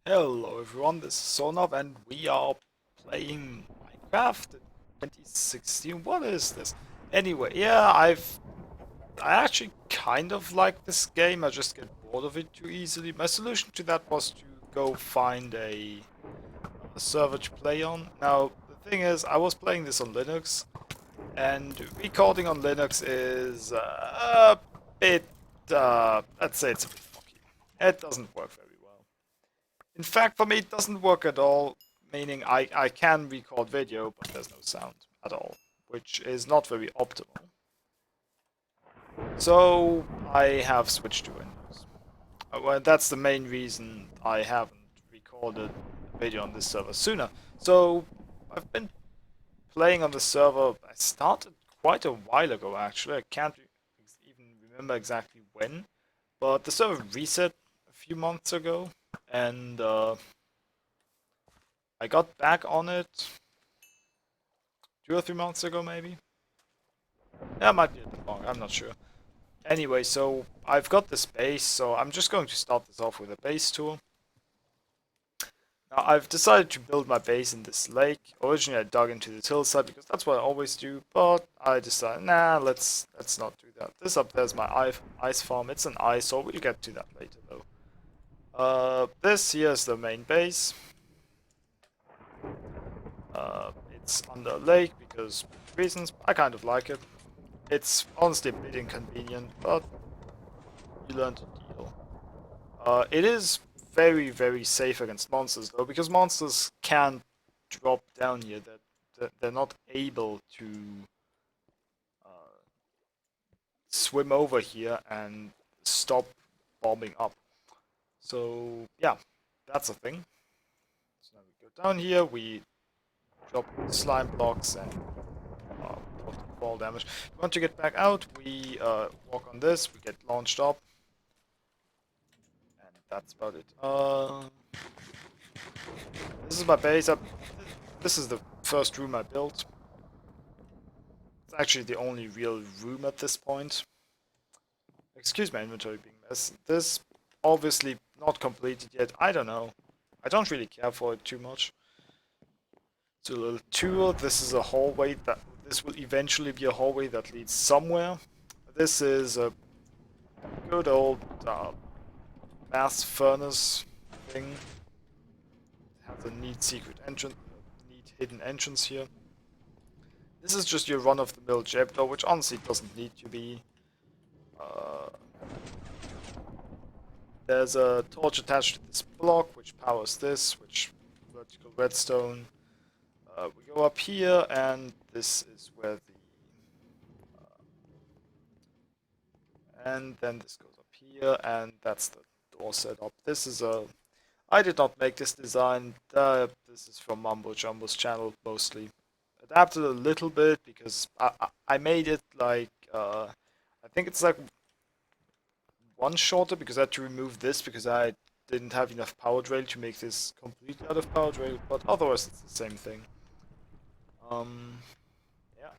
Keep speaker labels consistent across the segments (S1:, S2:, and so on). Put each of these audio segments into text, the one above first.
S1: Hello everyone, this is Sonov and we are playing Minecraft in 2016. What is this? Anyway, yeah, I actually kind of like this game. I just get bored of it too easily. My solution to that was to go find a server to play on. Now, the thing is, I was playing this on Linux, and recording on Linux is a bit, let's say it's a bit fucky. It doesn't work very well. In fact, for me, it doesn't work at all, meaning I can record video, but there's no sound at all, which is not very optimal. So I have switched to Windows. Well, that's the main reason I haven't recorded a video on this server sooner. So I've been playing on the server. I started quite a while ago, actually. I can't even remember exactly when, but the server reset a few months ago, and I got back on it 2 or 3 months ago, maybe. That might be a bit long. I'm not sure. Anyway, so I've got this base, so I'm just going to start this off with a base tour. Now, I've decided to build my base in this lake. Originally, I dug into this hillside because that's what I always do, but I decided, nah, let's not do that. This up there's my ice farm. It's an eyesore. We'll get to that later, though. This here is the main base. It's under a lake because reasons. I kind of like it. It's honestly a bit inconvenient, but you learn to deal. It is very, very safe against monsters, though, because monsters can drop down here. That they're not able to uh, swim over here and stop bombing up. So yeah, that's a thing. So now we go down here, we drop slime blocks and fall damage. If we want to get back out, we walk on this, we get launched up, and that's about it. This is my base. This is the first room I built. It's actually the only real room at this point. Excuse my inventory being messy. This obviously not completed yet. I don't know. I don't really care for it too much. It's a little tour. This is a hallway that this will eventually be a hallway that leads somewhere. This is a good old mass furnace thing. It has a neat secret entrance, neat hidden entrance here. This is just your run-of-the-mill trapdoor, which honestly doesn't need to be. Uh, there's a torch attached to this block, which powers this, which vertical redstone. We go up here, and this is where the... and then this goes up here, and that's the door setup. This is a... I did not make this design. This is from Mumbo Jumbo's channel, mostly. Adapted a little bit, because I made it like... I think it's like one shorter, because I had to remove this, because I didn't have enough power rail to make this completely out of power rail, but otherwise it's the same thing. Yeah.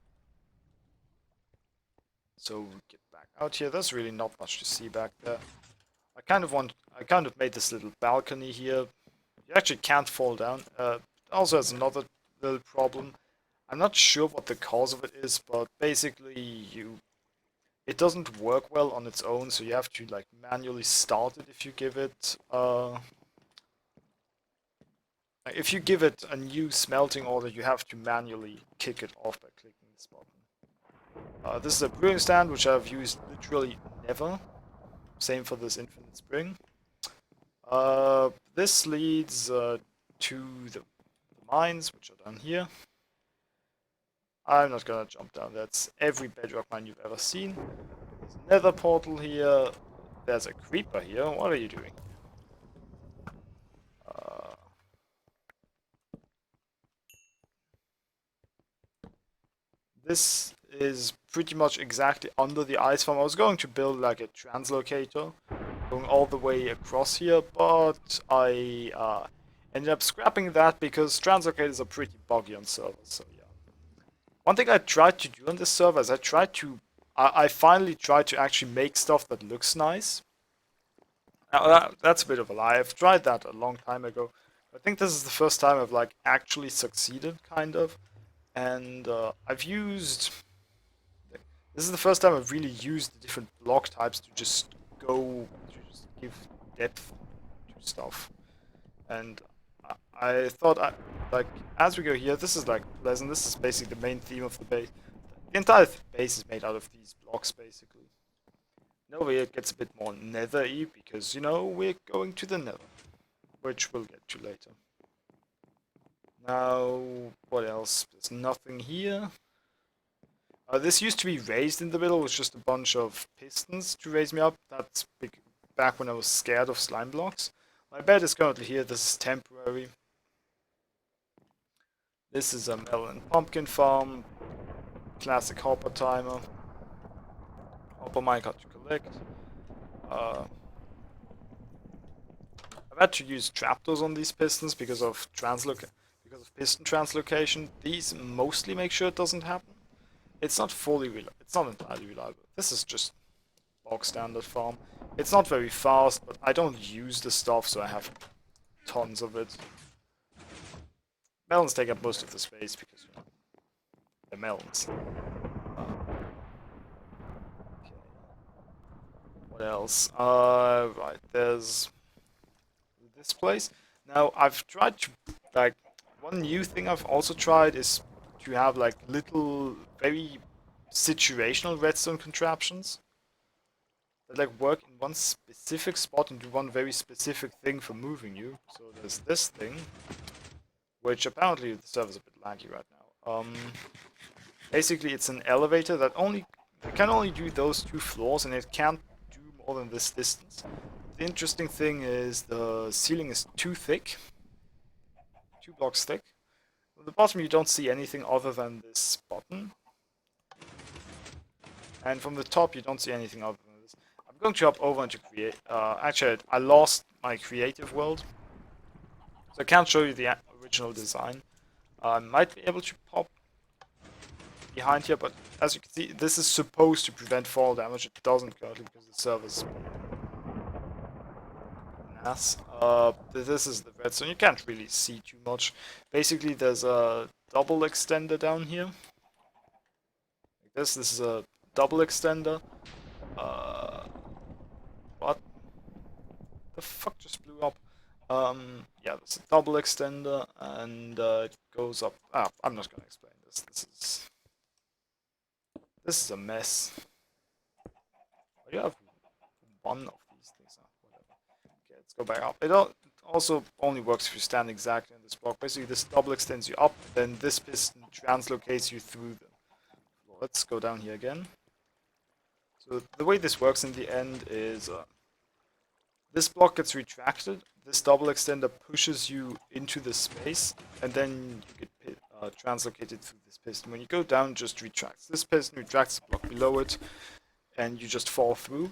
S1: So we get back out here. There's really not much to see back there. I kind of made this little balcony here. You actually can't fall down. Also has another little problem. I'm not sure what the cause of it is, but basically it doesn't work well on its own, so you have to like manually start it if you give it a new smelting order, you have to manually kick it off by clicking this button. This is a brewing stand, which I've used literally never. Same for this infinite spring. This leads to the mines, which are down here. I'm not gonna jump down. That's every bedrock mine you've ever seen. There's a nether portal here. There's a creeper here. What are you doing? This is pretty much exactly under the ice farm. I was going to build like a translocator going all the way across here, but I ended up scrapping that because translocators are pretty buggy on servers, so yeah. One thing I tried to do on this server is I finally tried to actually make stuff that looks nice. Now, that's a bit of a lie. I've tried that a long time ago. I think this is the first time I've like actually succeeded, kind of. And I've used. This is the first time I've really used the different block types to just give depth to stuff. And I thought, like, as we go here, this is like pleasant. This is basically the main theme of the base. The entire base is made out of these blocks, basically. Over here it gets a bit more nether-y because, you know, we're going to the nether, which we'll get to later. Now, what else? There's nothing here. This used to be raised in the middle with just a bunch of pistons to raise me up. That's back when I was scared of slime blocks. My bed is currently here. This is temporary. This is a melon pumpkin farm. Classic hopper timer. Hopper minecart to collect. I've had to use trapdoors on these pistons because of piston translocation. These mostly make sure it doesn't happen. It's not it's not entirely reliable. This is just bog standard farm. It's not very fast, but I don't use the stuff, so I have tons of it. Melons take up most of the space because, you know, they're melons. Okay. What else? Right, there's this place. Now, I've tried to, like, one new thing I've also tried is to have, like, little, very situational redstone contraptions that, like, work in one specific spot and do one very specific thing for moving you. So there's this thing, which apparently the server's a bit laggy right now. Basically, it's an elevator that it can only do those 2 floors, and it can't do more than this distance. The interesting thing is the ceiling is too thick, 2 blocks thick. At the bottom you don't see anything other than this button. And from the top you don't see anything other than this. I'm going to hop over into create. Actually, I lost my creative world, so I can't show you the original design. I might be able to pop behind here, but as you can see, this is supposed to prevent fall damage. It doesn't currently because the server's ass. This is the redstone. You can't really see too much. Basically, there's a double extender down here. Like this. This is a double extender. What the fuck just blew up? Yeah, there's a double extender, and it goes up. I'm not gonna explain this. This is a mess. You have one of these things. Whatever. Okay, let's go back up. It also only works if you stand exactly in this block. Basically, this double extends you up, then this piston translocates you through them. Well, let's go down here again. So the way this works in the end is this block gets retracted, this double extender pushes you into the space, and then you get translocated through this piston. When you go down, just retracts. This piston retracts the block below it, and you just fall through.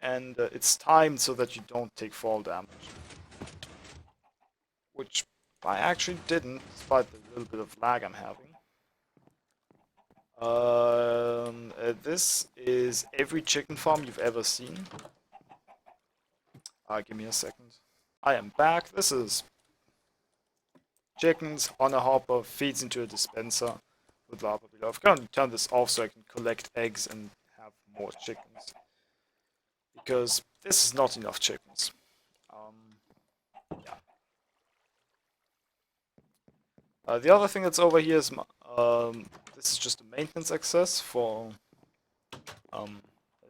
S1: And it's timed so that you don't take fall damage. Which I actually didn't, despite the little bit of lag I'm having. This is every chicken farm you've ever seen. Give me a second. I am back. This is chickens on a hopper, feeds into a dispenser with lava below. I've got to turn this off so I can collect eggs and have more chickens. Because this is not enough chickens. Yeah. The other thing that's over here is this is just a maintenance access for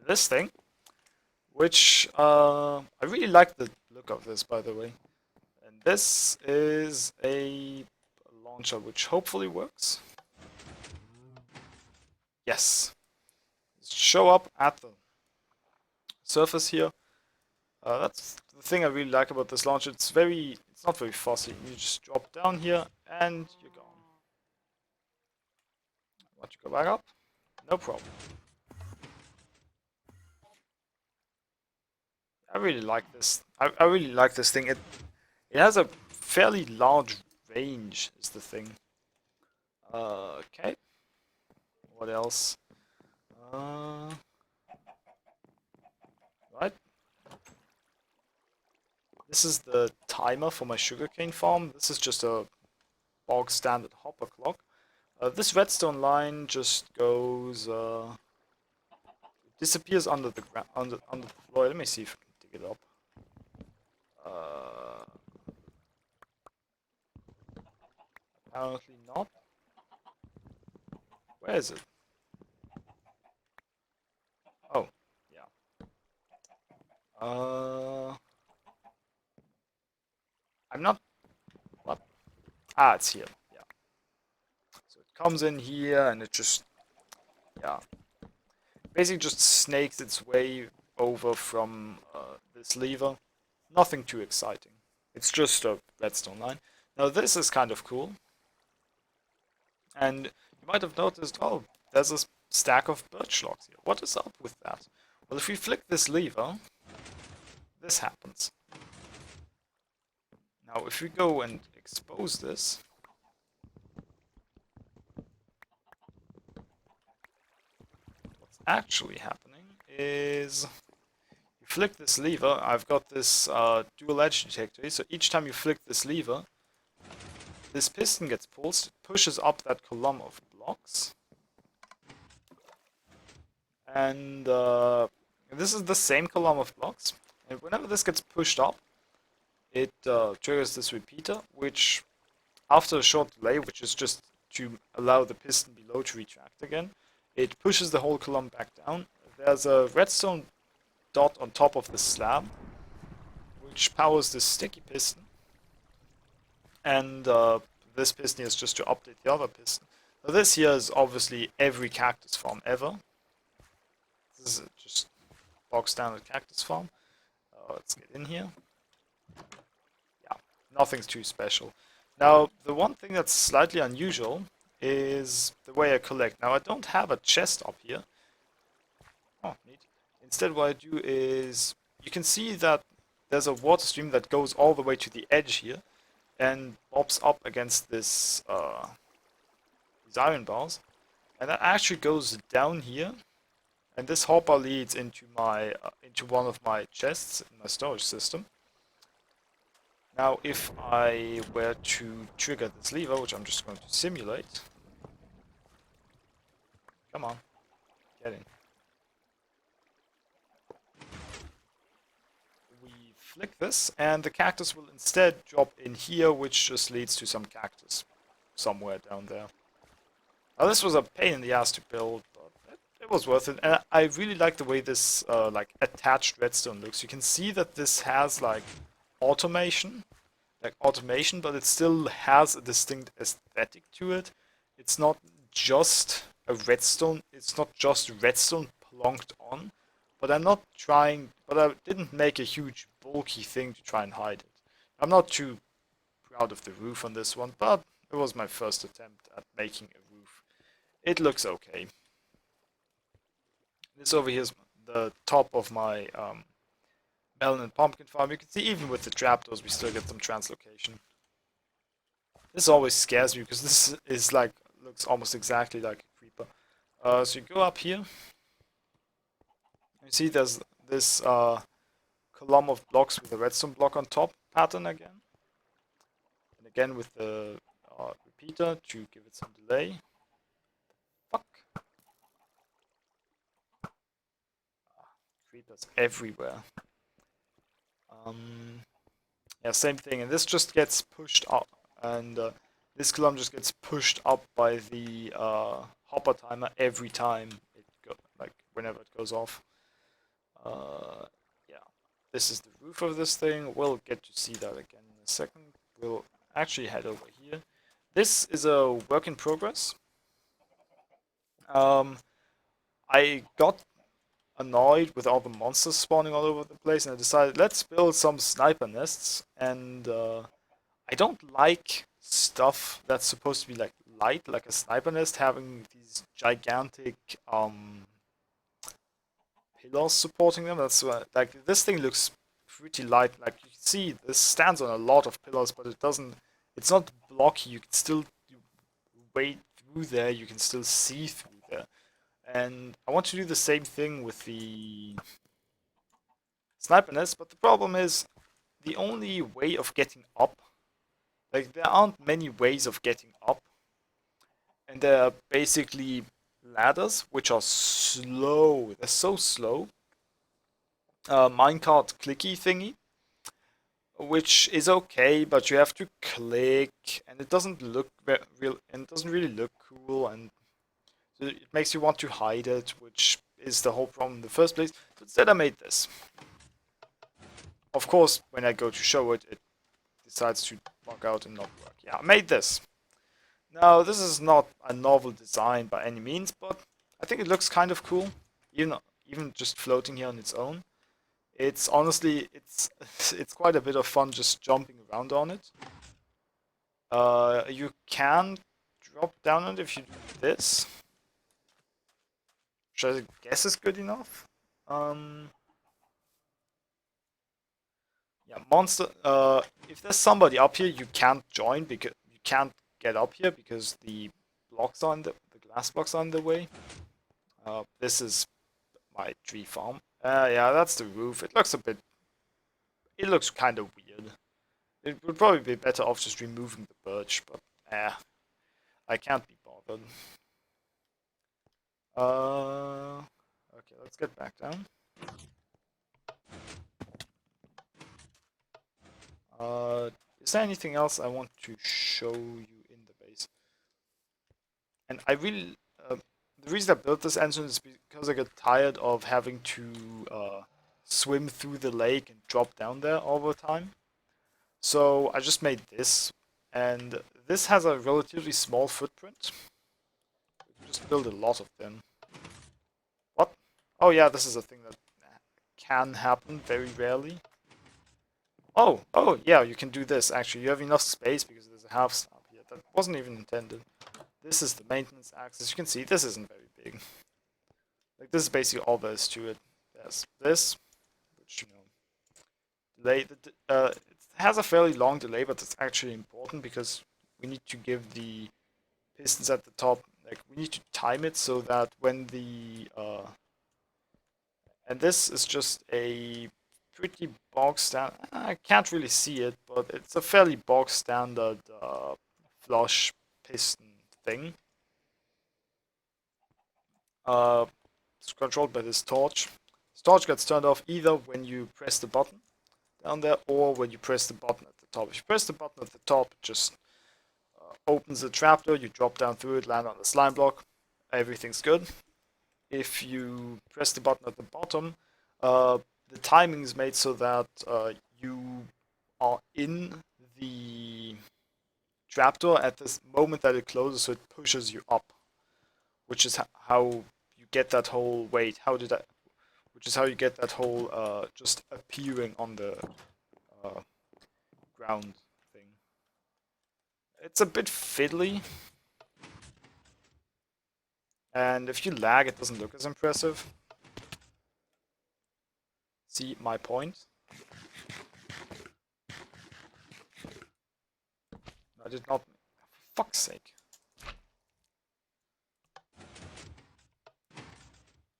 S1: this thing, which I really like the look of this, by the way. And this is a launcher which hopefully works. Yes. Show up at the surface here. That's the thing I really like about this launcher. It's not very fussy. You just drop down here and you're gone. Want to go back up? No problem. I really like this. I really like this thing. It has a fairly large range, is the thing. Okay. What else? Right. This is the timer for my sugarcane farm. This is just a bog standard hopper clock. This redstone line just goes, disappears under the ground, under the floor. Let me see if I can dig it up. Apparently not. Where is it? Oh, yeah. I'm not. What? Ah, it's here. Yeah. So it comes in here and it just, yeah, basically just snakes its way over from this lever. Nothing too exciting. It's just a redstone line. Now this is kind of cool. And you might have noticed, oh, there's a stack of birch logs here. What is up with that? Well, if we flick this lever, this happens. Now, if we go and expose this, what's actually happening is you flick this lever. I've got this dual edge detector, so each time you flick this lever, this piston gets pulsed, it pushes up that column of blocks. And this is the same column of blocks. And whenever this gets pushed up, it triggers this repeater, which after a short delay, which is just to allow the piston below to retract again, it pushes the whole column back down. There's a redstone dot on top of the slab, which powers this sticky piston. And this piston is just to update the other piston. Now this here is obviously every cactus farm ever. This is just bog standard cactus farm. Let's get in here. Yeah, nothing's too special. Now, the one thing that's slightly unusual is the way I collect. Now, I don't have a chest up here. Oh, neat. Instead, what I do is, you can see that there's a water stream that goes all the way to the edge here and bobs up against this these iron bars, and that actually goes down here. And this hopper leads into my into one of my chests in my storage system. Now, if I were to trigger this lever, which I'm just going to simulate, come on, get in. We flick this, and the cactus will instead drop in here, which just leads to some cactus somewhere down there. Now, this was a pain in the ass to build, but it was worth it, and I really like the way this like attached redstone looks. You can see that this has like automation, but it still has a distinct aesthetic to it. It's not just a redstone. It's not just redstone plonked on. But I didn't make a huge bulky thing to try and hide it. I'm not too proud of the roof on this one, but it was my first attempt at making a roof. It looks okay. This over here is the top of my melon and pumpkin farm. You can see even with the trapdoors we still get some translocation. This always scares me because this is like, looks almost exactly like a creeper. So you go up here. You see there's this column of blocks with a redstone block on top pattern again. And again with the repeater to give it some delay. Fuck. Creepers everywhere. Yeah, same thing, and this just gets pushed up, and this column just gets pushed up by the hopper timer every time whenever it goes off. Yeah, this is the roof of this thing. We'll get to see that again in a second. We'll actually head over here. This is a work in progress. I got annoyed with all the monsters spawning all over the place, and I decided let's build some sniper nests. And I don't like stuff that's supposed to be like light, like a sniper nest, having these gigantic pillars supporting them. That's like this thing looks pretty light. Like you can see, this stands on a lot of pillars, but it doesn't. It's not blocky. You can still wade through there. You can still see through there. And I want to do the same thing with the sniper nest, but the problem is the only way of getting up, like there aren't many ways of getting up, and they're basically ladders which are slow. They're so slow. Minecart clicky thingy, which is okay, but you have to click, and it doesn't look real, and it doesn't really look cool, and it makes you want to hide it, which is the whole problem in the first place. So instead, I made this. Of course, when I go to show it, it decides to bug out and not work. Yeah, I made this. Now, this is not a novel design by any means, but I think it looks kind of cool, even just floating here on its own. It's honestly, it's quite a bit of fun just jumping around on it. You can drop down on it if you do this, which I guess is good enough. Yeah, monster. If there's somebody up here, you can't join because you can't get up here because the blocks are in the glass blocks are in the way. This is my tree farm. Yeah, that's the roof. It looks a bit. It looks kind of weird. It would probably be better off just removing the birch, but I can't be bothered. Okay, let's get back down. Is there anything else I want to show you in the base? And I really, the reason I built this engine is because I got tired of having to swim through the lake and drop down there all the time. So I just made this, and this has a relatively small footprint. Just build a lot of them. What? Oh yeah, this is a thing that can happen very rarely. Oh yeah, you can do this actually. You have enough space because there's a half stamp here. That wasn't even intended. This is the maintenance axis. You can see this isn't very big. Like this is basically all there is to it. There's this, which delay. It has a fairly long delay, but it's actually important because we need to give the pistons at the top. Like we need to time it so that when the and this is just a pretty bog standard. I can't really see it, but it's a fairly bog standard flush piston thing. It's controlled by this torch. This torch gets turned off either when you press the button down there or when you press the button at the top. If you press the button at the top, it just opens the trapdoor, you drop down through it, land on the slime block, everything's good. If you press the button at the bottom, the timing is made so that you are in the trapdoor at this moment that it closes, so it pushes you up, which is how you get that whole wait. Which is how you get that whole just appearing on the ground thing. It's a bit fiddly, and if you lag, it doesn't look as impressive. See my point? I did not. For fuck's sake.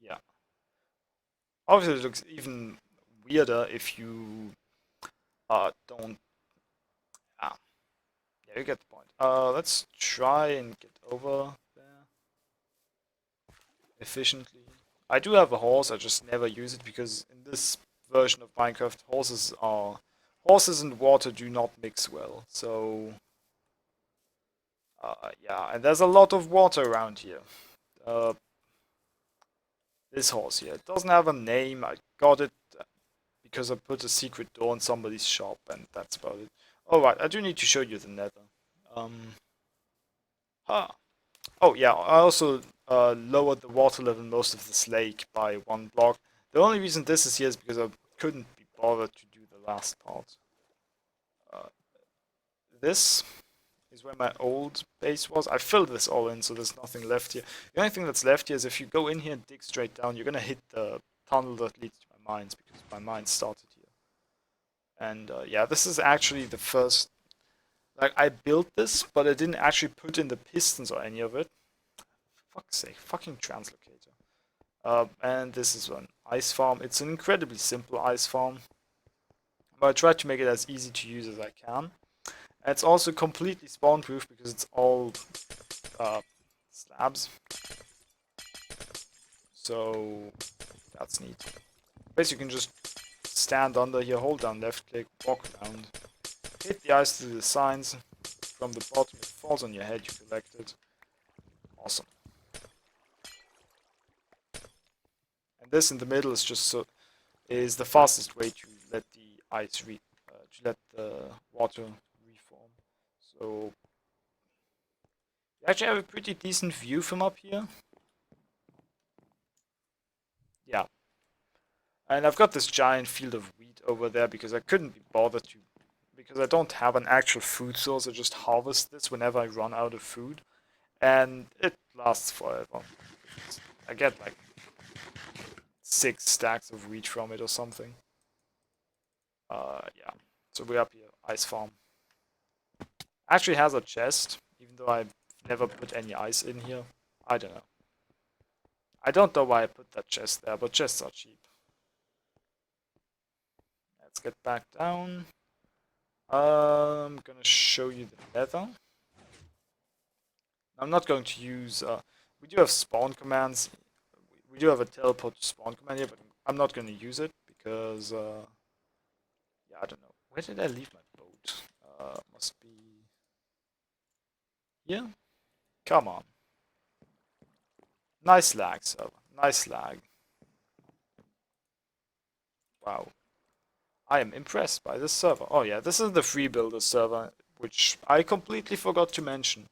S1: Yeah. Obviously, it looks even weirder if you don't. Ah, yeah, you get the point. Let's try and get over there efficiently. I do have a horse. I just never use it because in this version of Minecraft, horses and water do not mix well. So yeah, and there's a lot of water around here. This horse here, it doesn't have a name. I got it because I put a secret door in somebody's shop, and that's about it. Alright, I do need to show you the nether. Huh. Oh yeah, I also lowered the water level in most of this lake by 1 block. The only reason this is here is because I couldn't be bothered to do the last part. This is where my old base was. I filled this all in, so there's nothing left here. The only thing that's left here is if you go in here and dig straight down, you're gonna hit the tunnel that leads to my mines, because my mines started here. And yeah, this is actually the first... Like, I built this, but I didn't actually put in the pistons or any of it. For fuck's sake, fucking Translocator. And this is an ice farm. It's an incredibly simple ice farm. But I tried to make it as easy to use as I can. And it's also completely spawn proof because it's all slabs. So that's neat. Basically, you can just stand under here, hold down left click, walk around, hit the ice to the signs. From the bottom, it falls on your head, you collect it. Awesome. And this in the middle is just is the fastest way to let the ice to let the water reform. So you actually have a pretty decent view from up here. Yeah. And I've got this giant field of wheat over there because I couldn't be bothered to, because I don't have an actual food source. I just harvest this whenever I run out of food, and it lasts forever. I get like 6 stacks of wheat from it or something. Yeah. So we're up here, ice farm. Actually has a chest, even though I've never put any ice in here. I don't know. I don't know why I put that chest there, but chests are cheap. Let's get back down. I'm gonna show you the nether. I'm not going to use... we do have spawn commands. We do have a teleport to spawn command here, but I'm not going to use it because... yeah, I don't know. Where did I leave my boat? Must be... here? Come on. Nice lag, server. Nice lag. Wow. I am impressed by this server. Oh yeah, this is the Freebuilders server, which I completely forgot to mention.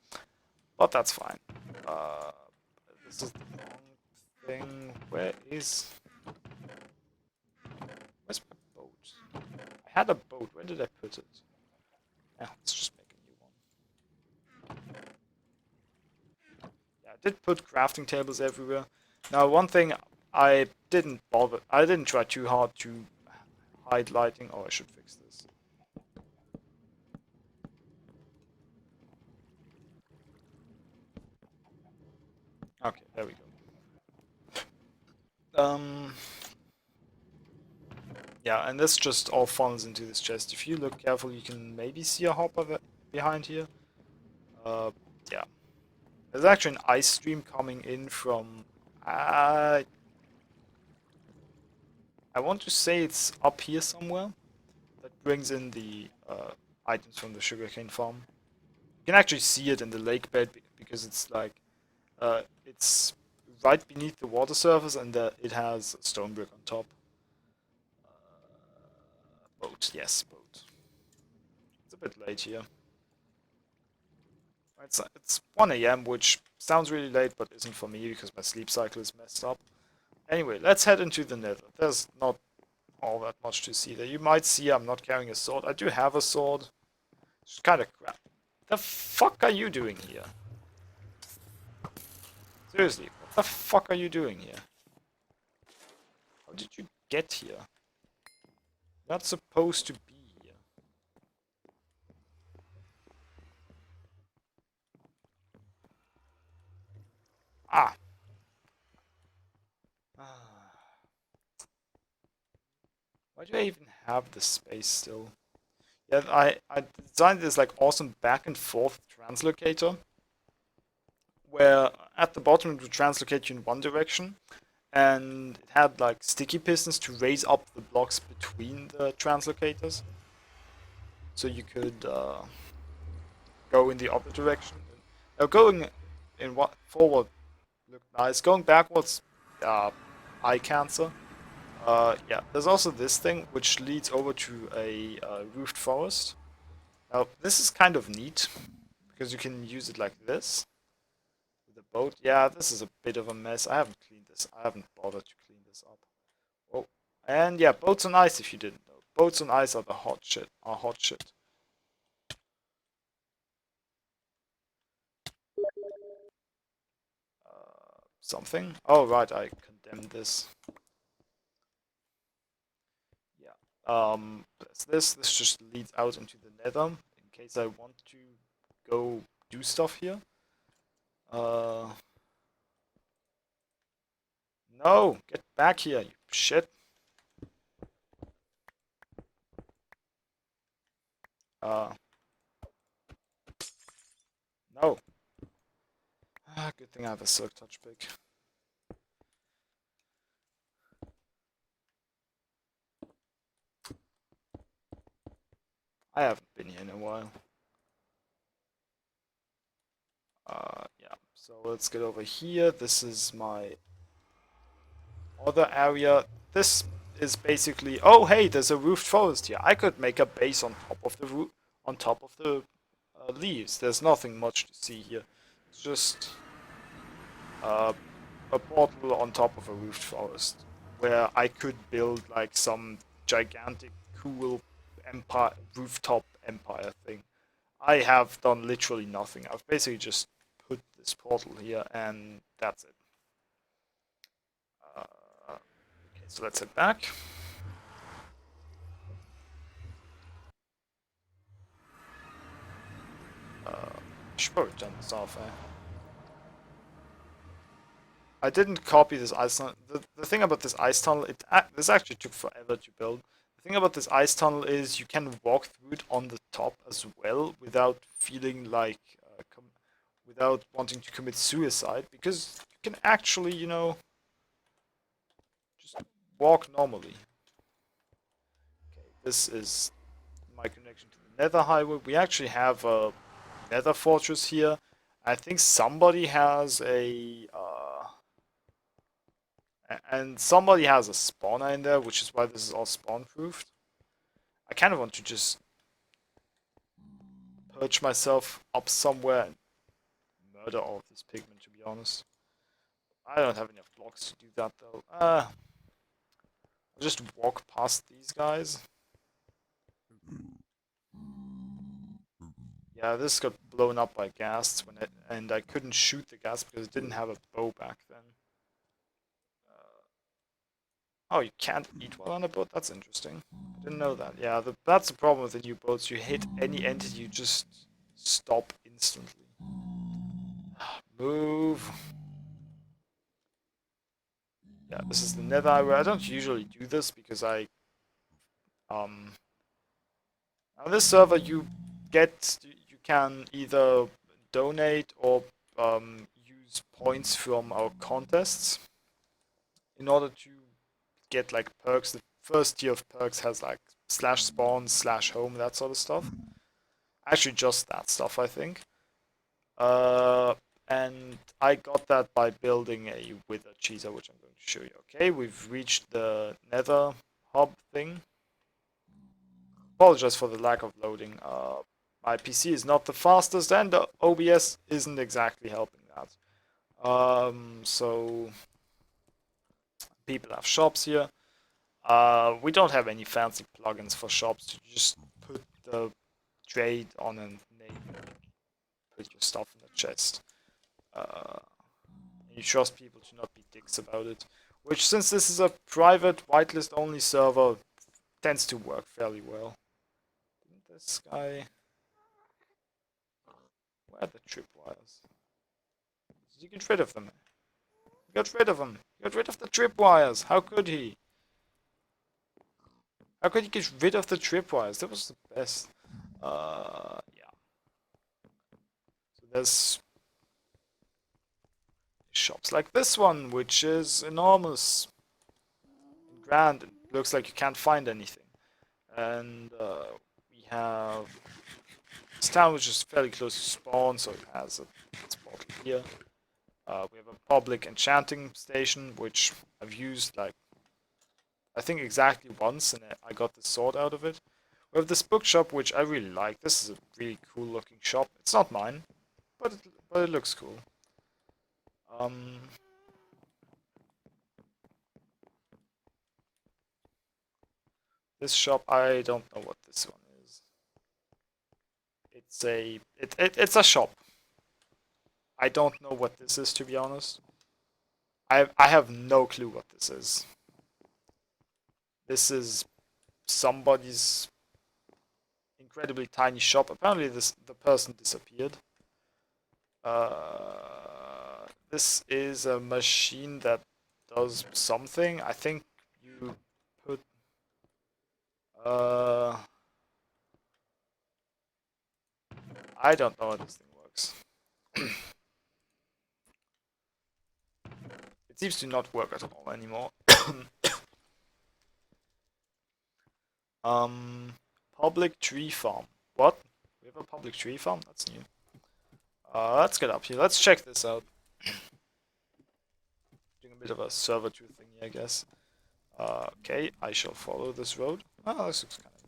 S1: But that's fine. This is the wrong thing. Where's my boat? I had a boat. Where did I put it? Yeah, let's just make a new one. Yeah, I did put crafting tables everywhere. Now, one thing I didn't bother. I didn't try too hard to hide lighting. Oh, I should fix this. Okay, there we go. Yeah, and this just all funnels into this chest. If you look carefully, you can maybe see a hopper behind here. Yeah. There's actually an ice stream coming in from... I want to say it's up here somewhere. That brings in the items from the sugarcane farm. You can actually see it in the lake bed because it's like... it's right beneath the water surface and it has a stone brick on top. Boat, yes, boat. It's a bit late here. It's 1 AM, which sounds really late, but isn't for me because my sleep cycle is messed up. Anyway, let's head into the nether. There's not all that much to see there. You might see I'm not carrying a sword. I do have a sword. It's kind of crap. The fuck are you doing here? Seriously, what the fuck are you doing here? How did you get here? You're not supposed to be here. Ah. Why do I even have the space still? Yeah, I designed this like awesome back and forth translocator, where at the bottom it would translocate you in one direction, and it had like sticky pistons to raise up the blocks between the translocators, so you could go in the other direction. Now going in what forward looked nice. Going backwards, eye cancer. Yeah, there's also this thing which leads over to a roofed forest. Now this is kind of neat because you can use it like this with a boat. Yeah, this is a bit of a mess. I haven't cleaned this. I haven't bothered to clean this up. Oh, and yeah, boats on ice. If you didn't know, boats on ice are the hot shit. Are hot shit. Something. Oh right, I condemned this. Yeah. That's this. This just leads out into the nether in case I want to go do stuff here. No, get back here, you shit. No. Good thing I have a silk touch pick. I haven't been here in a while. Yeah, so let's get over here. This is my other area. This is basically... Oh, hey, there's a roofed forest here. I could make a base on top of the roof, on top of the leaves. There's nothing much to see here. It's just a portal on top of a roofed forest where I could build like some gigantic, cool empire, rooftop empire thing. I have done literally nothing. I've basically just put this portal here and that's it. Okay, so let's head back. Should probably turn this off, eh? I didn't copy this ice tunnel. The thing about this ice tunnel, this actually took forever to build. The thing about this ice tunnel is you can walk through it on the top as well without feeling like, without wanting to commit suicide, because you can actually, you know, just walk normally. Okay, this is my connection to the Nether highway. We actually have a Nether fortress here. I think somebody has and somebody has a spawner in there, which is why this is all spawn-proofed. I kind of want to just perch myself up somewhere and murder all of this pigment, to be honest. I don't have enough blocks to do that, though. I'll just walk past these guys. Yeah, this got blown up by gas, and I couldn't shoot the gas because it didn't have a bow back then. Oh, you can't eat while on a boat? That's interesting. I didn't know that. Yeah, that's the problem with the new boats. You hit any entity, you just stop instantly. Move. Yeah, this is the Nether highway. I don't usually do this because on this server you can either donate or use points from our contests in order to get like perks. The first tier of perks has like /spawn, /home, that sort of stuff. Actually, just that stuff, I think. And I got that by building a wither cheeser, which I'm going to show you. Okay, we've reached the Nether hub thing. Apologize for the lack of loading. My PC is not the fastest, and the OBS isn't exactly helping that. So people have shops here. We don't have any fancy plugins for shops. You just put the trade on and put your stuff in the chest. You trust people to not be dicks about it. Which, since this is a private whitelist only server, tends to work fairly well. Didn't this guy... Where are the tripwires? Did he get rid of them? He got rid of them! He got rid of the tripwires! How could he? How could he get rid of the tripwires? That was the best. Yeah. So there's shops like this one, which is enormous and grand. It looks like you can't find anything. And we have this town, which is fairly close to spawn, so it has a spot here. We have a public enchanting station, which I've used like I think exactly once, and I got the sword out of it. We have this bookshop, which I really like. This is a really cool looking shop. It's not mine, but it looks cool. This shop, I don't know what this one is. It's a shop. I don't know what this is, to be honest. I have no clue what this is. This is somebody's incredibly tiny shop. Apparently the person disappeared. This is a machine that does something. I think you put I don't know how this thing works. It seems to not work at all anymore. Public tree farm. What? We have a public tree farm? That's new. Let's get up here. Let's check this out. Doing a bit of a server truth thing here, I guess. Okay, I shall follow this road. Oh, this looks kind of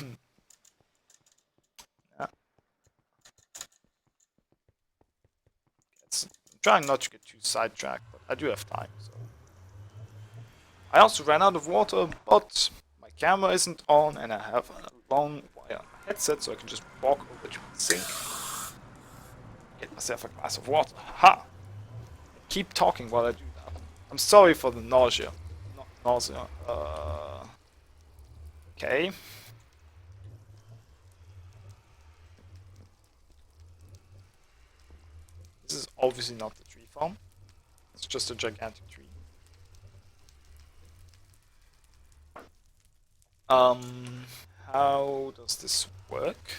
S1: neat. Yeah. I'm trying not to get too sidetracked, but I do have time, so. I also ran out of water, but my camera isn't on, and I have a long wire headset, so I can just walk over to the sink. Get myself a glass of water. Ha! Keep talking while I do that. I'm sorry for the nausea. Not nausea. Okay. This is obviously not the tree farm. It's just a gigantic tree. How does this work?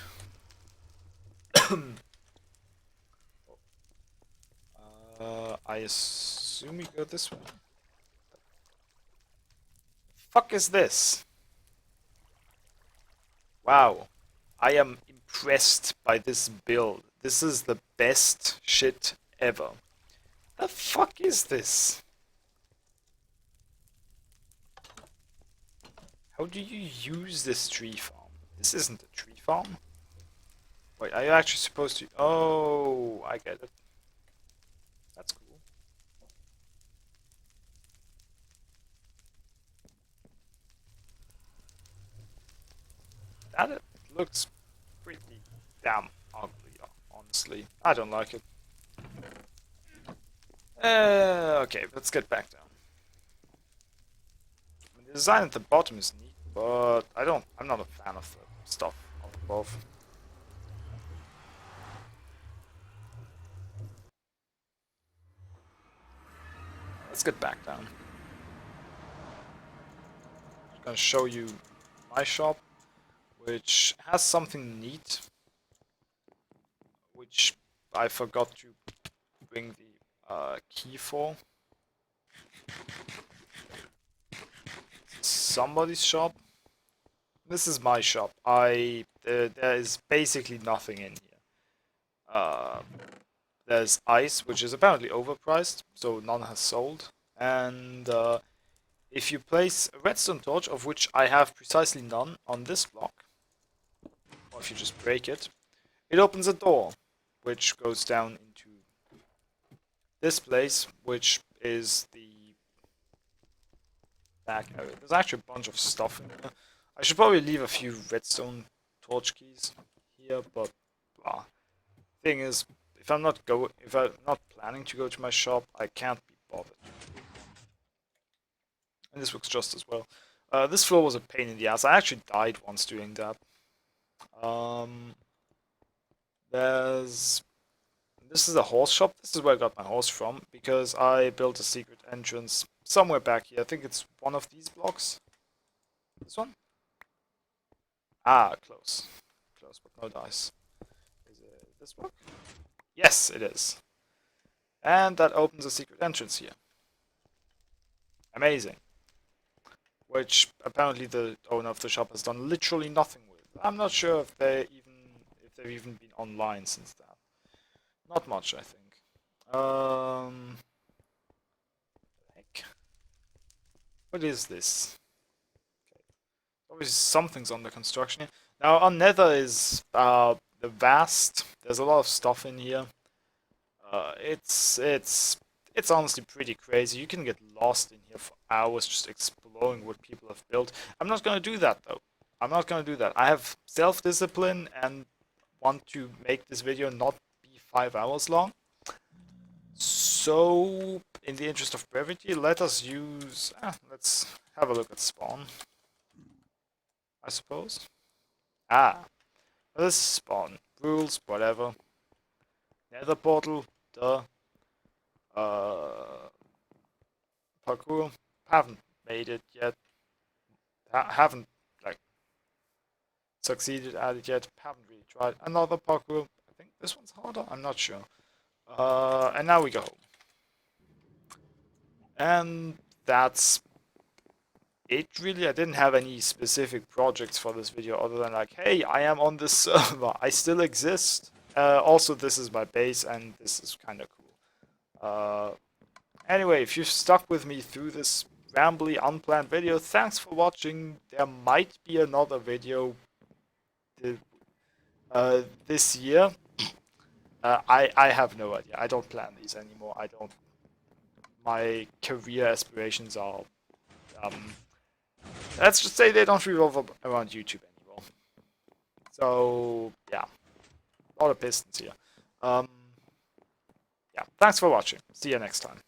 S1: I assume we go this way. Fuck is this? Wow. I am impressed by this build. This is the best shit ever. The fuck is this? How do you use this tree farm? This isn't a tree farm. Wait, are you actually supposed to... Oh, I get it. That's cool. That looks pretty damn ugly, honestly. I don't like it. Okay, let's get back down. I mean, the design at the bottom is neat, but I'm not a fan of the stuff up above. Let's get back down. I'm gonna show you my shop, which has something neat, which I forgot to bring the key for. Somebody's shop. This is my shop. There is basically nothing in here. There's ice, which is apparently overpriced, so none has sold. And if you place a redstone torch, of which I have precisely none on this block, or if you just break it, it opens a door, which goes down into this place, which is the back area. There's actually a bunch of stuff in here. I should probably leave a few redstone torch keys here, but blah. Thing is, if I'm not planning to go to my shop, I can't be bothered. And this works just as well. This floor was a pain in the ass. I actually died once doing that. This is a horse shop. This is where I got my horse from, because I built a secret entrance somewhere back here. I think it's one of these blocks. This one? Ah, close. Close, but no dice. Is it this block? Yes, it is. And that opens a secret entrance here. Amazing. Which apparently the owner of the shop has done literally nothing with. I'm not sure if they've even been online since that. Not much, I think. Heck. What is this? Okay. Obviously something's under construction here. Now our nether is vast. There's a lot of stuff in here. It's honestly pretty crazy. You can get lost in here for hours just exploring what people have built. I'm not gonna do that though. I'm not gonna do that. I have self-discipline and want to make this video not be 5 hours long. So, in the interest of brevity, let us use... let's have a look at spawn, I suppose. This is spawn. Rules, whatever. Nether portal, duh. Parkour. Haven't made it yet. Haven't, like, succeeded at it yet. Haven't really tried another parkour. I think this one's harder. I'm not sure. And now we go home. And that's it really. I didn't have any specific projects for this video other than like, hey, I am on this server. I still exist. Also, this is my base and this is kind of cool. Anyway, if you've stuck with me through this rambly, unplanned video, thanks for watching. There might be another video this year. I have no idea. I don't plan these anymore. I don't. My career aspirations are, let's just say they don't revolve around YouTube anymore. So yeah, a lot of pistons here. Yeah, thanks for watching. See you next time.